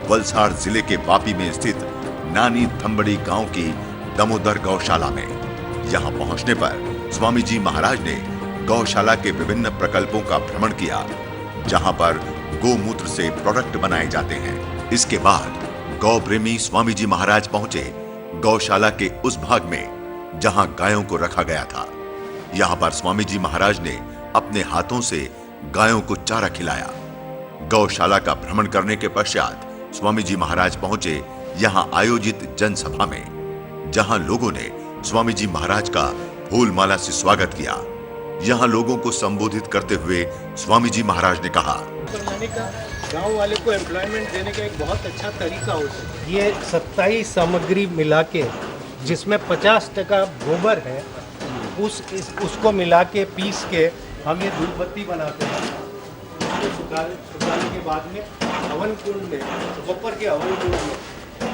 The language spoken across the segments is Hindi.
वलसाड़ जिले के वापी में स्थित नानी थंबड़ी गांव की दामोदर गौशाला में। यहां पहुंचने पर स्वामी जी महाराज ने गौशाला के विभिन्न प्रकल्पों का भ्रमण किया, जहां पर गोमूत्र से प्रोडक्ट बनाए जाते हैं। इसके बाद गौ प्रेमी स्वामी जी महाराज पहुंचे गौशाला के उस भाग में जहां गायों को रखा गया था। यहां पर स्वामी जी महाराज ने अपने हाथों से गायों को चारा खिलाया। गौशाला का भ्रमण करने के पश्चात स्वामी जी महाराज पहुंचे यहां आयोजित जनसभा में, जहां लोगों ने स्वामी जी महाराज का फूल माला से स्वागत किया। यहां लोगों को संबोधित करते हुए स्वामी जी महाराज ने कहा, गांव वाले को एम्प्लॉयमेंट देने का एक बहुत अच्छा तरीका हो सकता है। ये 27 सामग्री मिला के, जिसमें 50% गोबर है, उसको मिला के पीस के हम ये धूप बत्ती बनाते हैं। उसको सुखाने के बाद में हवन कुंड में, गोबर के हवन कुंड में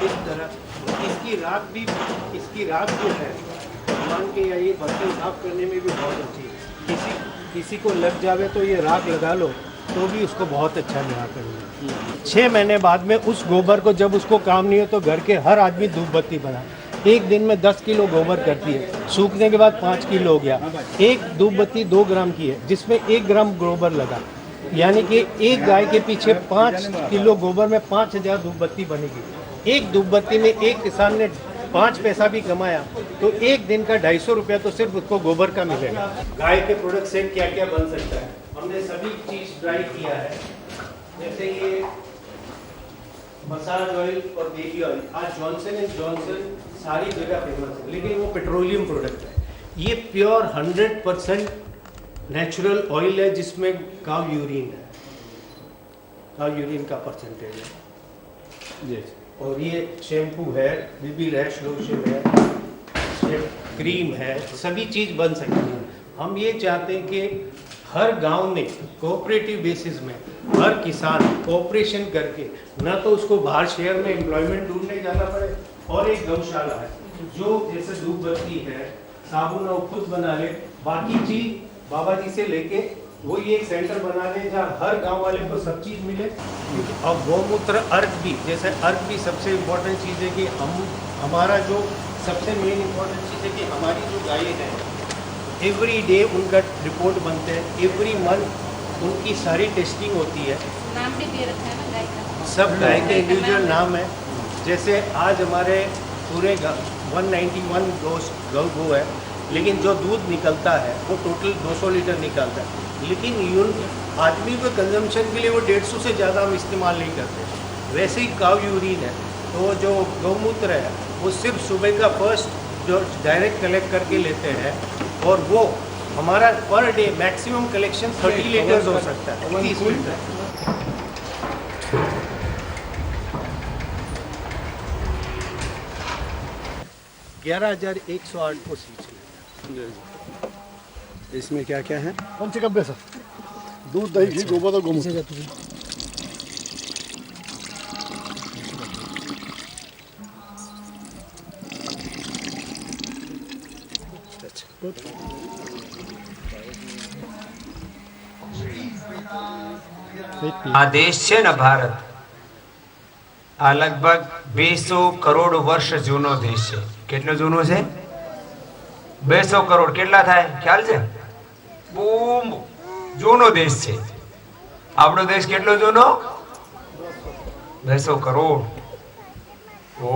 इस तरह इसकी राख जो है मान के, या ये बर्तन साफ करने में भी बहुत अच्छी है। किसी को लग जावे तो ये राख लगा लो तो भी उसको बहुत अच्छा निराकरण है। 6 महीने बाद में उस गोबर को, जब उसको काम नहीं हो तो घर के हर आदमी धूप बत्ती बना। एक दिन में 10 किलो गोबर करती है, सूखने के बाद 5 किलो हो गया। एक धूप बत्ती 2 ग्राम की है, जिसमें 1 ग्राम गोबर लगा, यानी कि एक गाय के पीछे 5 किलो गोबर में 5000 धूप बत्ती बनेगी। एक धूप बत्ती में एक किसान ने 5 पैसा भी कमाया तो एक दिन का 250 रुपया तो सिर्फ उसको गोबर का मिलेगा। गाय के प्रोडक्ट से क्या क्या बन सकता है, हमने सभी चीज ट्राई किया है। जैसे ये मसाज ऑयल और बेबी ऑयल, आज जॉनसन एंड जॉनसन सारी जगह फेमस है, लेकिन वो पेट्रोलियम प्रोडक्ट है। ये प्योर 100% नेचुरल ऑयल है, जिसमें काव यूरिन है, काव यूरिन का परसेंटेज है जी। और ये शैम्पू है, बेबी रैश लोशन है, क्रीम है, सभी चीज़ बन सकती है। हम ये चाहते हैं कि हर गांव में कोऑपरेटिव बेसिस में हर किसान कोऑपरेशन करके, ना तो उसको बाहर शहर में एम्प्लॉयमेंट ढूंढने जाना पड़े, और एक गौशाला है जो जैसे धूप बत्ती है, साबुन वो खुद बना ले, बाकी चीज बाबा जी से लेके वो ये एक सेंटर बना ले जहाँ हर गांव वाले को सब चीज़ मिले। और गौमूत्र अर्घ भी, जैसे अर्घ भी सबसे इम्पोर्टेंट चीज़ है कि हमारा जो सबसे मेन इम्पोर्टेंट चीज़ है कि हमारी जो गायें हैं एवरी डे उनका रिपोर्ट बनते हैं, एवरी मंथ उनकी सारी टेस्टिंग होती है। नाम भी दे रखा है ना गाय का, सब गाय के इंडिविजुअल नाम है। जैसे आज हमारे पूरे 191 गौ है, लेकिन जो दूध निकलता है वो टोटल 200 लीटर निकलता है, लेकिन आदमी को कंजम्पशन के लिए वो 150 से ज़्यादा हम इस्तेमाल नहीं करते। वैसे ही काव यूरिन है, तो जो गौमूत्र है वो सिर्फ सुबह का फर्स्ट जो डायरेक्ट कलेक्ट करके लेते हैं, और वो हमारा per day maximum collection 30 litres हो सकता है, 30 लीटर। 11,108 को सींच। इसमें क्या क्या है? कौन से कब्बे सर? दूध, दही, घी, गोबर और गोमूत्र। આ દેશ છે ને ભારત, આ લગભગ 200 કરોડ વર્ષ જૂનો દેશ છે। કેટલો જૂનો છે? 200 કરોડ કેટલા થાય ખ્યાલ છે? બહુ જૂનો દેશ છે। આપણો દેશ કેટલો જૂનો? 200 કરોડ। ઓ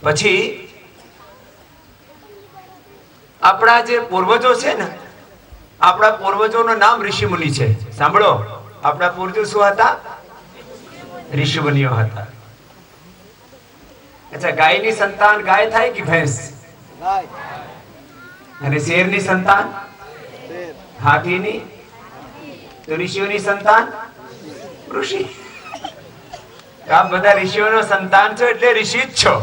પછી આપણા જે પૂર્વજો છે ને, આપણા પૂર્વજોનું નામ ઋષિ મુનિ છે। સાંભળો, આપણા પૂર્વજો શું હતા? ઋષિ મુનિઓ હતા। अच्छा, गायनी संतान गाय થાય કે ભેંસ? ગાય। અને શેરની સંતાન? હાથીની? તો ઋષિઓની સંતાન? ઋષિ। આપ બધા ઋષિઓનો સંતાન છો એટલે ઋષિ જ છો।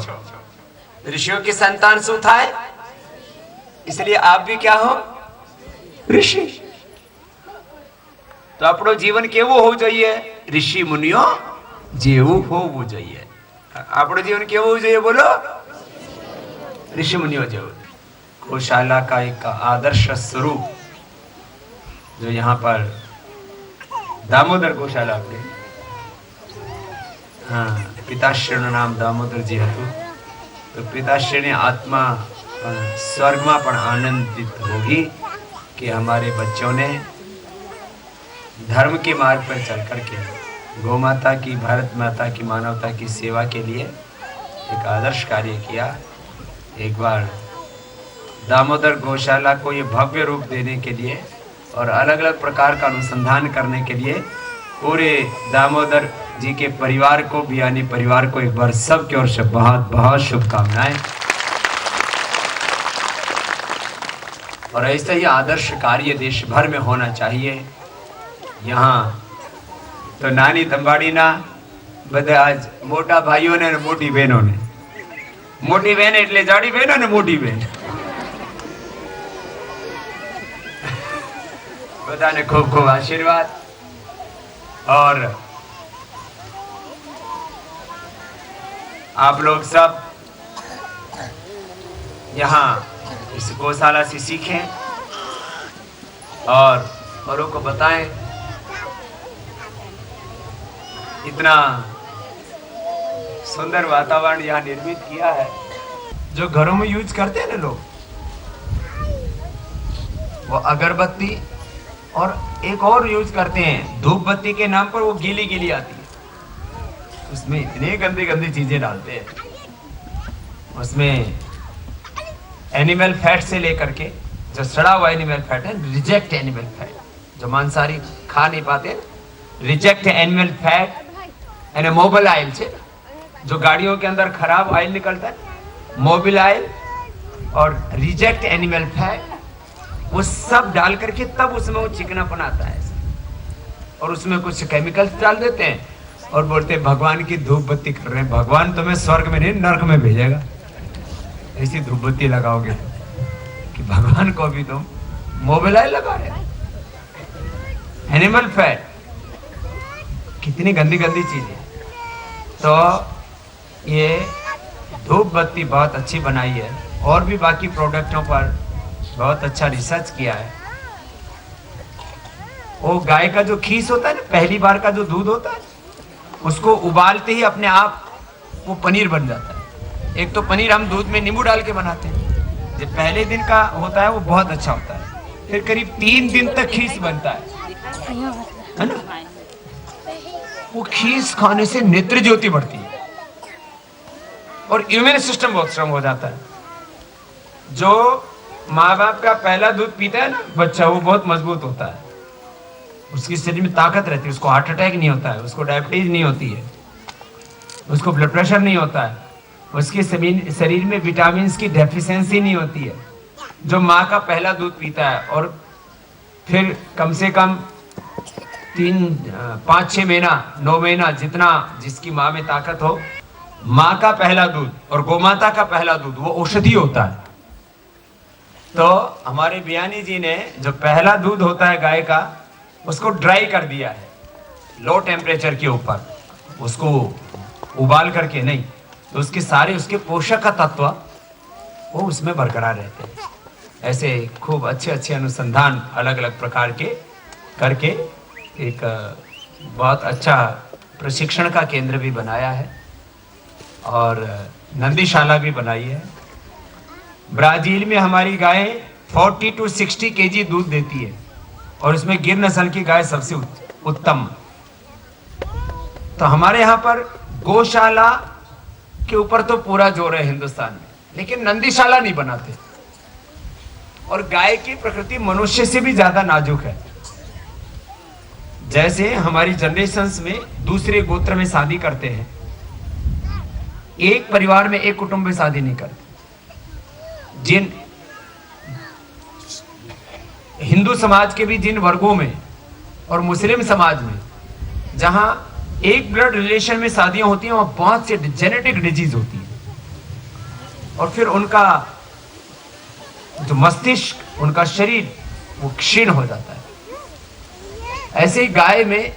ऋषियों की संतान શું થાય? इसलिए आप भी क्या हो? ऋषि। तो આપણો જીવન કેવું હોવું જોઈએ? ઋષિ મુનિઓ જેવું હોવું જોઈએ। આપણું जीवन કેવું હોવું જોઈએ? બોલો, ऋषि मुनियों જેવું। गौशाला का एक आदर्श स्वरूप जो यहाँ पर दामोदर गौशाला अपने हाँ, पिताश्री नाम दामोदर जी હતું તો પિતાશ્રીની આત્મા સ્વર્ગમાં પણ આનંदित होगी कि हमारे बच्चों ने धर्म के मार्ग पर चल करके गौ माता की, भारत माता की, मानवता की सेवा के लिए एक आदर्श कार्य किया। एक बार दामोदर गौशाला को ये भव्य रूप देने के लिए और अलग अलग प्रकार का अनुसंधान करने के लिए पूरे दामोदर जी के परिवार को, बियानी परिवार को एक बार सब की ओर से बहुत बहुत शुभकामनाएं। और ऐसा ही आदर्श कार्य देश भर में होना चाहिए। यहाँ तो नानी धंबाड़ी ना बधे आज मोटा भाइयों ने मोटी बहनों ने, मोटी बहन એટલે જાડી બહેનો ને મોટી બહેન બધાને ખૂબ ખૂબ આશીર્વાદ। और आप लोग सब यहाँ इस गौशाला से सीखें और औरों को बताएं। इतना सुंदर वातावरण यहाँ निर्मित किया है। जो घरों में यूज करते हैं ना लोग, वो अगरबत्ती और एक और यूज करते हैं धूप बत्ती के नाम पर, वो गीली गीली आती है, उसमें इतने गंदी गंदी चीजें डालते हैं। उसमें एनिमल फैट से लेकर के, जो सड़ा हुआ एनिमल फैट है, रिजेक्ट एनिमल फैट, जो मांसाहारी खा नहीं पाते, रिजेक्ट एनिमल फैट यानी मोबिल ऑयल से, जो गाड़ियों के अंदर खराब ऑयल निकलता है, मोबिल ऑयल और रिजेक्ट एनिमल फैट, वो सब डाल करके तब उसमें वो चिकनापन आता है। और उसमें कुछ केमिकल्स डाल देते हैं और बोलते हैं भगवान की धूप बत्ती कर रहे हैं। भगवान तुम्हें स्वर्ग में नहीं नरक में भेजेगा ऐसी धूप बत्ती लगाओगे कि भगवान को भी तुम मोबिल ऑयल लगा रहे हो। एनिमल फैट, कितनी गंदी गंदी चीजें। तो ये धूप बत्ती बहुत अच्छी बनाई है और भी बाकी प्रोडक्टों पर बहुत अच्छा रिसर्च किया है। वो गाय का जो खीस होता है ना, पहली बार का जो दूध होता है, उसको उबालते ही अपने आप वो पनीर बन जाता है। एक तो पनीर हम दूध में नींबू डाल के बनाते हैं, जो पहले दिन का होता है वो बहुत अच्छा होता है। फिर करीब 3 दिन तक खीस बनता है ना। वो खीस खाने से नेत्र ज्योति बढ़ती है और इम्यून सिस्टम बहुत स्ट्रांग हो जाता है। जो माँ बाप का पहला दूध पीता है ना बच्चा, वो बहुत मजबूत होता है, उसकी शरीर में ताकत रहती है, उसको हार्ट अटैक नहीं होता है, उसको डायबिटीज नहीं होती है, उसको ब्लड प्रेशर नहीं होता है, उसके शरीर में विटामिन की डेफिशिएंसी नहीं होती है। जो माँ का पहला दूध पीता है और फिर कम से कम 5-6 महीना 9 महीना जितना जिसकी माँ में ताकत हो, माँ का पहला दूध और गोमाता का पहला दूध वो औषधि होता है। तो हमारे बियानी जी ने जो पहला दूध होता है गाय का, उसको ड्राई कर दिया है लो टेम्परेचर के ऊपर, उसको उबाल करके नहीं, तो उसके सारे उसके पोषक तत्व वो उसमें बरकरार रहते हैं। ऐसे खूब अच्छे अच्छे अनुसंधान अलग अलग प्रकार के करके एक बहुत अच्छा प्रशिक्षण का केंद्र भी बनाया है और नंदीशाला भी बनाई है। ब्राजील में हमारी गाय 40 to 60 kg दूध देती है और उसमें गिर नस्ल की गाय सबसे उत्तम। तो हमारे यहाँ पर गौशाला के ऊपर तो पूरा जोर है हिंदुस्तान में, लेकिन नंदीशाला नहीं बनाते। और गाय की प्रकृति मनुष्य से भी ज्यादा नाजुक है। जैसे हमारी जनरेशंस में दूसरे गोत्र में शादी करते हैं, एक परिवार में एक कुटुंब में शादी नहीं करते। जिन हिंदू समाज के भी जिन वर्गों में और मुस्लिम समाज में जहां एक ब्लड रिलेशन में शादियां होती हैं, वहां बहुत से जेनेटिक डिजीज होती है और फिर उनका जो मस्तिष्क, उनका शरीर वो क्षीण हो जाता है। ऐसे ही गाय में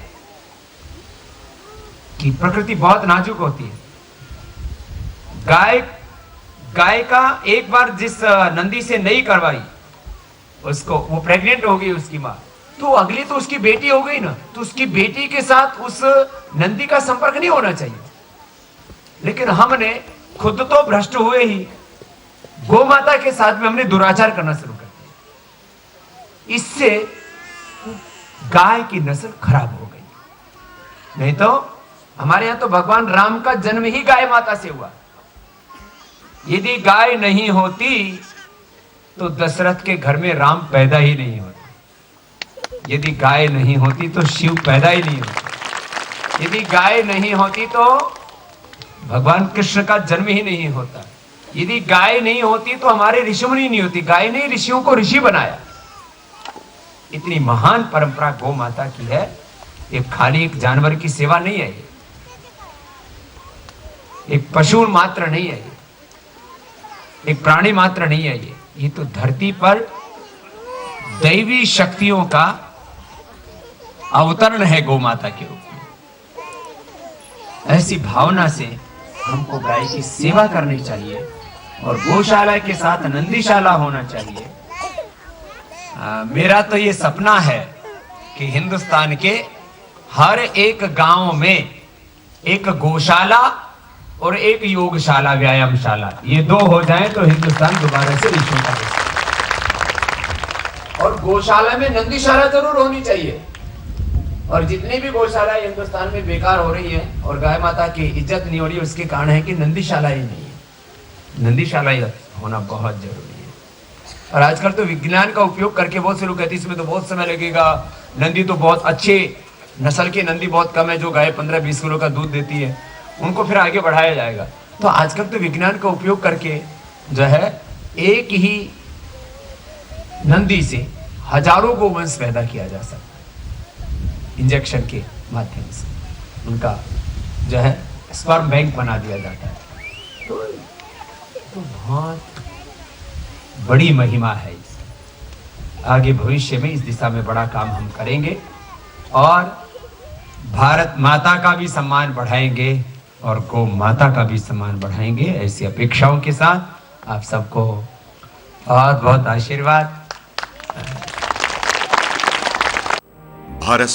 की प्रकृति बहुत नाजुक होती है। गाय का एक बार जिस नंदी से नहीं करवाई, उसको वो प्रेग्नेंट हो गई उसकी माँ, तो अगली तो उसकी बेटी हो गई ना, तो उसकी बेटी के साथ उस नंदी का संपर्क नहीं होना चाहिए। लेकिन हमने खुद तो भ्रष्ट हुए ही, गौ माता के साथ में हमने दुराचार करना शुरू कर दिया। इससे गाय की नस्ल खराब हो गई। नहीं तो हमारे यहां तो भगवान राम का जन्म ही गाय माता से हुआ। यदि गाय नहीं होती तो दशरथ के घर में राम पैदा ही नहीं होता। यदि गाय नहीं होती तो शिव पैदा ही नहीं होता। यदि गाय नहीं होती तो भगवान कृष्ण का जन्म ही नहीं होता। यदि गाय नहीं होती तो हमारे ऋषिमुनि नहीं होती। गाय ने ऋषियों को ऋषि बनाया। इतनी महान परंपरा गौ माता की है। ये खाली एक जानवर की सेवा नहीं है, एक पशु मात्र नहीं है, एक प्राणी मात्र नहीं है। ये तो धरती पर दैवी शक्तियों का अवतरण है गौ माता के रूप में। ऐसी भावना से हमको गाय की सेवा करनी चाहिए और गौशाला के साथ नंदीशाला होना चाहिए। मेरा तो ये सपना है कि हिंदुस्तान के हर एक गांव में एक गौशाला और एक योगशाला, व्यायामशाला, ये दो हो जाएं तो हिंदुस्तान दोबारा से विश्व का देश। और गौशाला में नंदीशाला जरूर होनी चाहिए। और जितनी भी गौशाला हिंदुस्तान में बेकार हो रही है और गाय माता की इज्जत नहीं हो रही है, उसके कारण है कि नंदीशाला ही नहीं है। नंदीशाला होना बहुत जरूरी है। और आजकल तो विज्ञान का उपयोग करके बहुत से लोग कहते हैं इसमें तो बहुत समय लगेगा, नंदी तो बहुत अच्छे नस्ल की नंदी बहुत कम है जो गाय 15-20 किलो का दूध देती है, उनको फिर आगे बढ़ाया जाएगा। तो आजकल तो विज्ञान का उपयोग करके जो है एक ही नंदी से हजारों गोवंश पैदा किया जा सकता है। इंजेक्शन के माध्यम से उनका जो है स्पर्म बैंक बना दिया जाता है। तो बहुत बड़ी महिमा है इसकी। आगे भविष्य में इस दिशा में बड़ा काम हम करेंगे और भारत माता का भी सम्मान बढ़ाएंगे और गौ माता का भी सम्मान बढ़ाएंगे। ऐसी अपेक्षाओं के साथ आप सबको बहुत बहुत आशीर्वाद। भारत